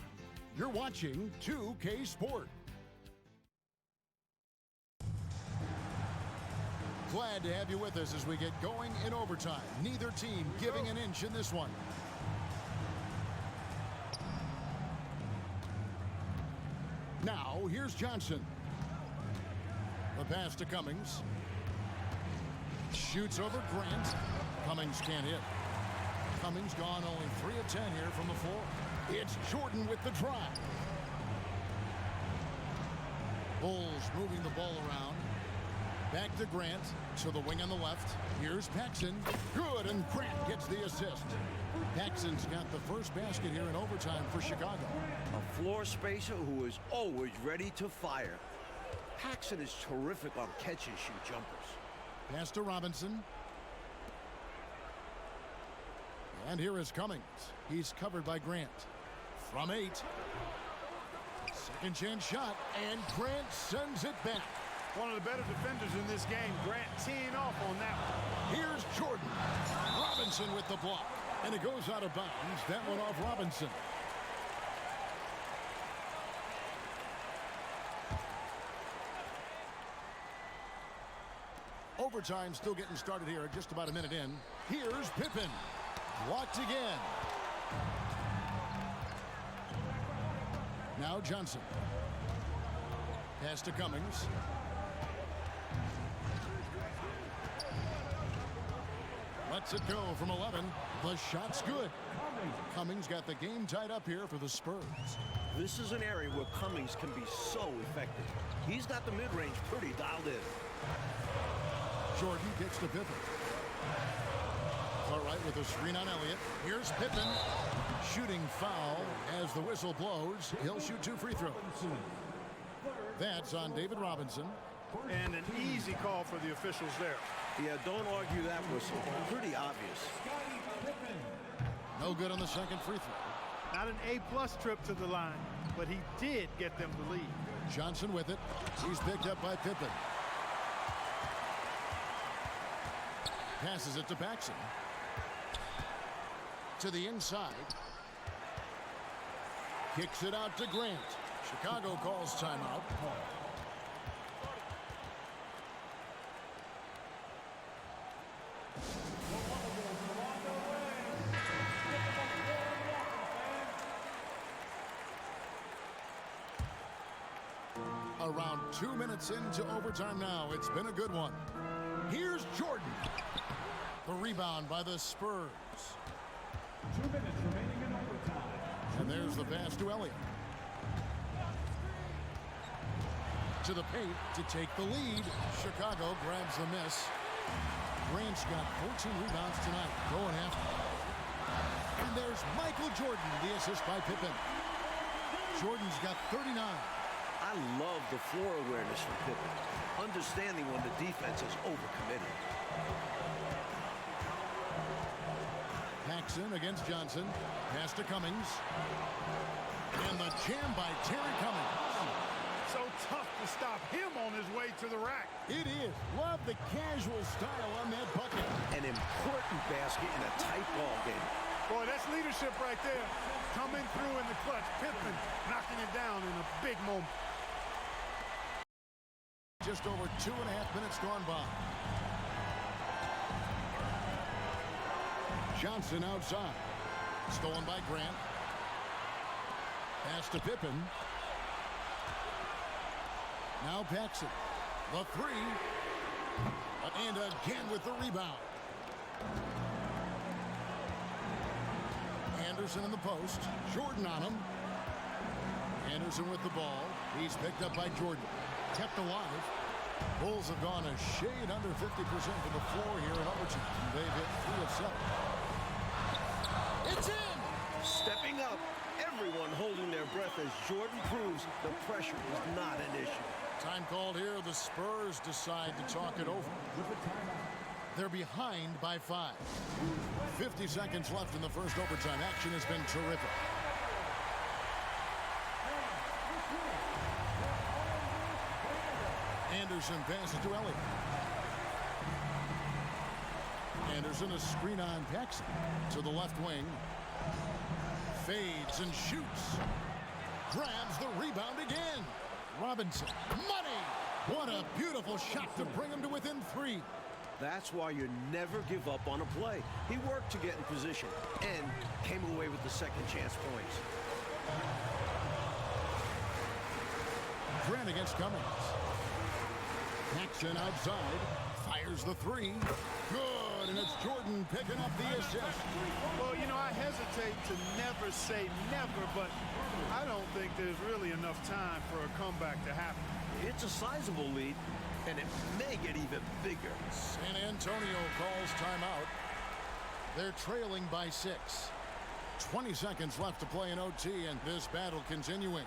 you're watching 2K Sport. Glad to have you with us as we get going in overtime. Neither team giving an inch in this one. Now, here's Johnson. The pass to Cummings. Shoots over Grant. Cummings can't hit. Cummings gone only 3 of 10 here from the floor. It's Jordan with the drive. Bulls moving the ball around. Back to Grant. To the wing on the left. Here's Paxson. Good, and Grant gets the assist. Paxson's got the first basket here in overtime for Chicago. A floor spacer who is always ready to fire. Paxson is terrific on catch-and-shoot jumpers. Pass to Robinson. And here is Cummings. He's covered by Grant. From 8. Second chance shot, and Grant sends it back. One of the better defenders in this game. Grant teeing off on that one. Here's Jordan. Robinson with the block. And it goes out of bounds. That one off Robinson. Overtime still getting started here, just about a minute in. Here's Pippen. Blocked again. Now Johnson. Pass to Cummings. Lets it go from 11. The shot's good. Cummings got the game tied up here for the Spurs. This is an area where Cummings can be so effective. He's got the mid-range pretty dialed in. Jordan kicks to Pippen. All right, with a screen on Elliott. Here's Pippen. Shooting foul as the whistle blows. He'll shoot 2 free throws. That's on David Robinson. And an easy call for the officials there. Yeah, don't argue that whistle. Pretty obvious. No good on the second free throw. Not an A-plus trip to the line, but he did get them the lead. Johnson with it. He's picked up by Pippen. Passes it to Paxson. To the inside. Kicks it out to Grant. Chicago calls timeout. Around 2 minutes into overtime now. It's been a good one. Here's Jordan. The rebound by the Spurs. 2 minutes remaining in overtime. And there's the pass to Elliott. To the paint to take the lead. Chicago grabs the miss. Grant's got 14 rebounds tonight. Going after. And there's Michael Jordan, the assist by Pippen. Jordan's got 39. I love the floor awareness from Pippen. Understanding when the defense is overcommitted. Paxson against Johnson. Pass to Cummings. And the jam by Terry Cummings. So tough to stop him on his way to the rack. It is. Love the casual style on that bucket. An important basket in a tight ball game. Boy, that's leadership right there. Coming through in the clutch. Pippen knocking it down in a big moment. Just over 2.5 minutes gone by. Johnson outside. Stolen by Grant. Pass to Pippen. Now Paxson. The 3. And again with the rebound. Anderson in the post. Jordan on him. Anderson with the ball. He's picked up by Jordan. Kept alive. Bulls have gone a shade under 50% for the floor here in overtime. They've hit 3 of 7. It's in! Stepping up, everyone holding their breath as Jordan proves the pressure is not an issue. Time called here. The Spurs decide to talk it over. They're behind by 5. 50 seconds left in the first overtime. Action has been terrific. Anderson passes to Elliott. Anderson, a screen on Paxson to the left wing. Fades and shoots. Grabs the rebound again. Robinson. Money! What a beautiful shot to bring him to within 3. That's why you never give up on a play. He worked to get in position and came away with the second chance points. Grant against Cummings. Action outside. Fires the 3. Good, and it's Jordan picking up the assist. Well, you know, I hesitate to never say never, but I don't think there's really enough time for a comeback to happen. It's a sizable lead, and it may get even bigger. San Antonio calls timeout. They're trailing by 6. 20 seconds left to play in OT, and this battle continuing.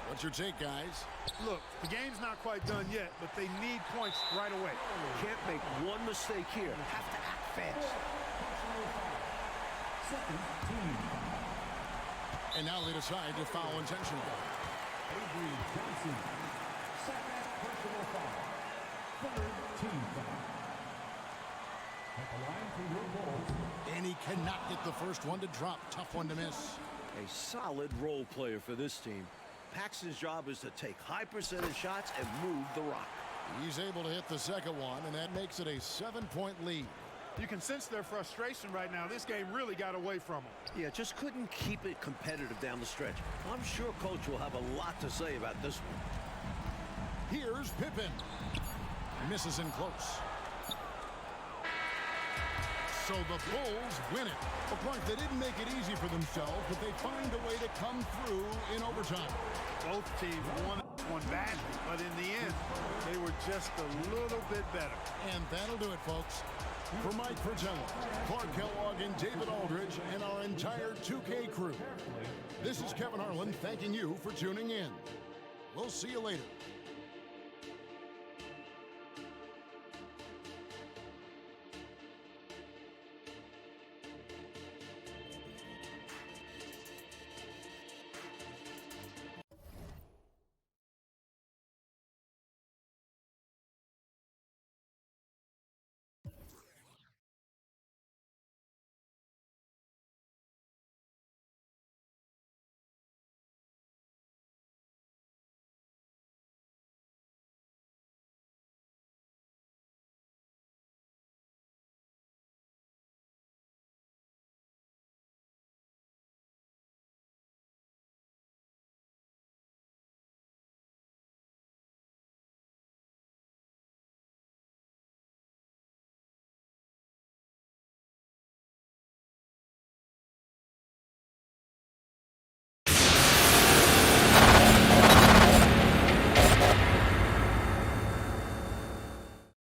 What's your take, guys? Look, the game's not quite done yet, but they need points right away. Can't make one mistake here. Have to act fast. And now they decide to foul intentionally. Avery Johnson, second personal foul. Third team foul. At the line for your Bulls. And he cannot get the first one to drop. Tough one to miss. A solid role player for this team. Paxson's job is to take high percentage shots and move the rock. He's able to hit the second one, and that makes it a 7-point lead. You can sense their frustration right now. This game really got away from them. Yeah, just couldn't keep it competitive down the stretch. I'm sure Coach will have a lot to say about this one. Here's Pippen. Misses in close. So the Bulls win it. A point they didn't make it easy for themselves, but they find a way to come through in overtime. Both teams won one badly, but in the end, they were just a little bit better. And that'll do it, folks. For Mike Fratello, Clark Kellogg, and David Aldridge, and our entire 2K crew, this is Kevin Harlan thanking you for tuning in. We'll see you later.